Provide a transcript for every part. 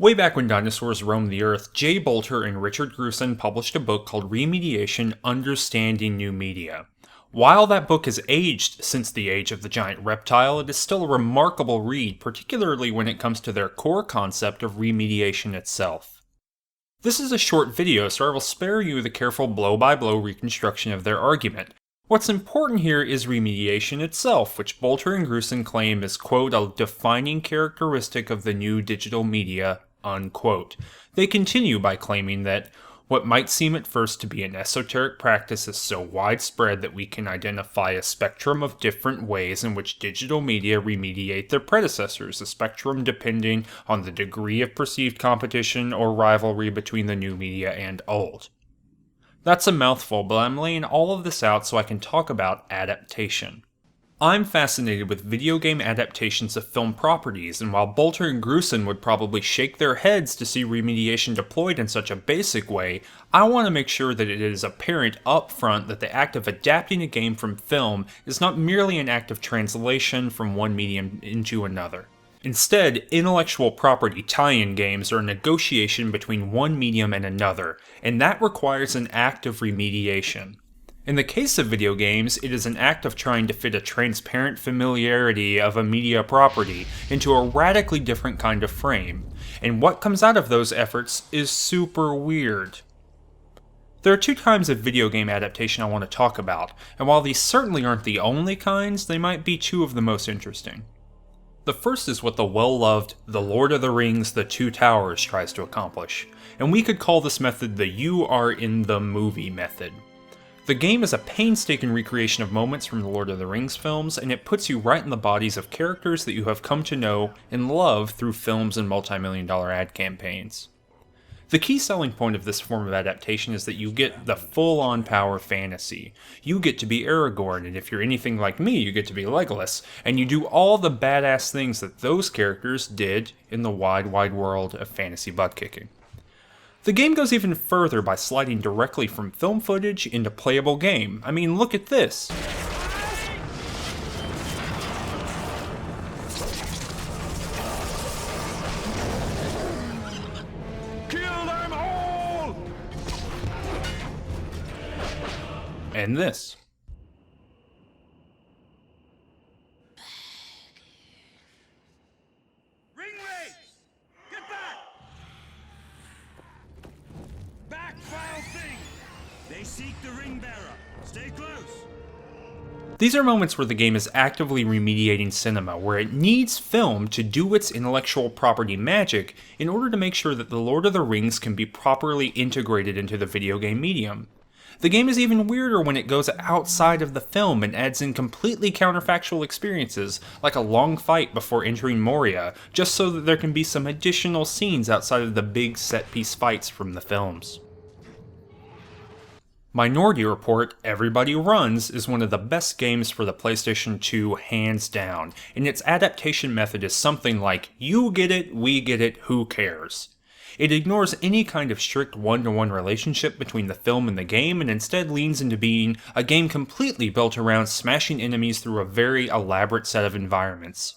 Way back when dinosaurs roamed the Earth, J. Bolter and Richard Grusin published a book called Remediation: Understanding New Media. While that book has aged since the age of the giant reptile, it is still a remarkable read, particularly when it comes to their core concept of remediation itself. This is a short video, so I will spare you the careful blow-by-blow reconstruction of their argument. What's important here is remediation itself, which Bolter and Grusin claim is, quote, a defining characteristic of the new digital media, unquote. They continue by claiming that what might seem at first to be an esoteric practice is so widespread that we can identify a spectrum of different ways in which digital media remediate their predecessors, a spectrum depending on the degree of perceived competition or rivalry between the new media and old. That's a mouthful, but I'm laying all of this out so I can talk about adaptation. I'm fascinated with video game adaptations of film properties, and while Bolter and Grusin would probably shake their heads to see remediation deployed in such a basic way, I want to make sure that it is apparent up front that the act of adapting a game from film is not merely an act of translation from one medium into another. Instead, intellectual property tie-in games are a negotiation between one medium and another, and that requires an act of remediation. In the case of video games, it is an act of trying to fit a transparent familiarity of a media property into a radically different kind of frame, and what comes out of those efforts is super weird. There are two kinds of video game adaptation I want to talk about, and while these certainly aren't the only kinds, they might be two of the most interesting. The first is what the well-loved The Lord of the Rings: The Two Towers tries to accomplish, and we could call this method the "you are in the movie" method. The game is a painstaking recreation of moments from the Lord of the Rings films, and it puts you right in the bodies of characters that you have come to know and love through films and multi-million-dollar ad campaigns. The key selling point of this form of adaptation is that you get the full-on power fantasy. You get to be Aragorn, and if you're anything like me, you get to be Legolas, and you do all the badass things that those characters did in the wide, wide world of fantasy butt-kicking. The game goes even further by sliding directly from film footage into playable game. I mean, look at this! And this. Ring race! Get back! Back, foul thing! They seek the ring bearer. Stay close. These are moments where the game is actively remediating cinema, where it needs film to do its intellectual property magic in order to make sure that The Lord of the Rings can be properly integrated into the video game medium. The game is even weirder when it goes outside of the film and adds in completely counterfactual experiences, like a long fight before entering Moria, just so that there can be some additional scenes outside of the big set-piece fights from the films. Minority Report: Everybody Runs is one of the best games for the PlayStation 2 hands down, and its adaptation method is something like, you get it, we get it, who cares? It ignores any kind of strict one-to-one relationship between the film and the game, and instead leans into being a game completely built around smashing enemies through a very elaborate set of environments.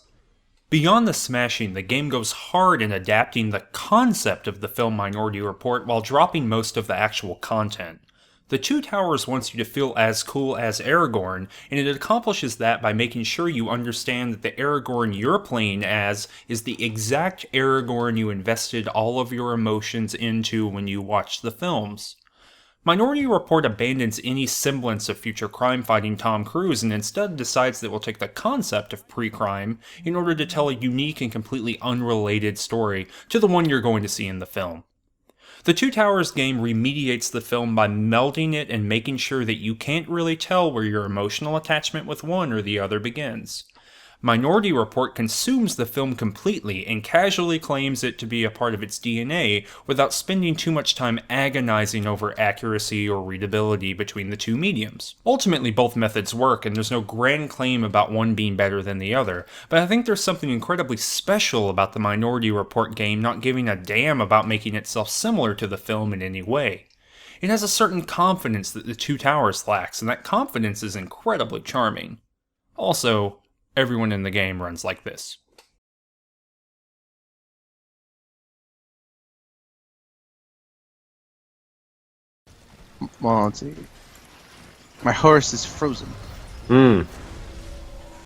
Beyond the smashing, the game goes hard in adapting the concept of the film Minority Report while dropping most of the actual content. The Two Towers wants you to feel as cool as Aragorn, and it accomplishes that by making sure you understand that the Aragorn you're playing as is the exact Aragorn you invested all of your emotions into when you watched the films. Minority Report abandons any semblance of future crime-fighting Tom Cruise and instead decides that it will take the concept of pre-crime in order to tell a unique and completely unrelated story to the one you're going to see in the film. The Two Towers game remediates the film by melding it and making sure that you can't really tell where your emotional attachment with one or the other begins. Minority Report consumes the film completely and casually claims it to be a part of its DNA without spending too much time agonizing over accuracy or readability between the two mediums. Ultimately, both methods work, and there's no grand claim about one being better than the other, but I think there's something incredibly special about the Minority Report game not giving a damn about making itself similar to the film in any way. It has a certain confidence that the Two Towers lacks, and that confidence is incredibly charming. Also, everyone in the game runs like this. Well, let's see. My horse is frozen.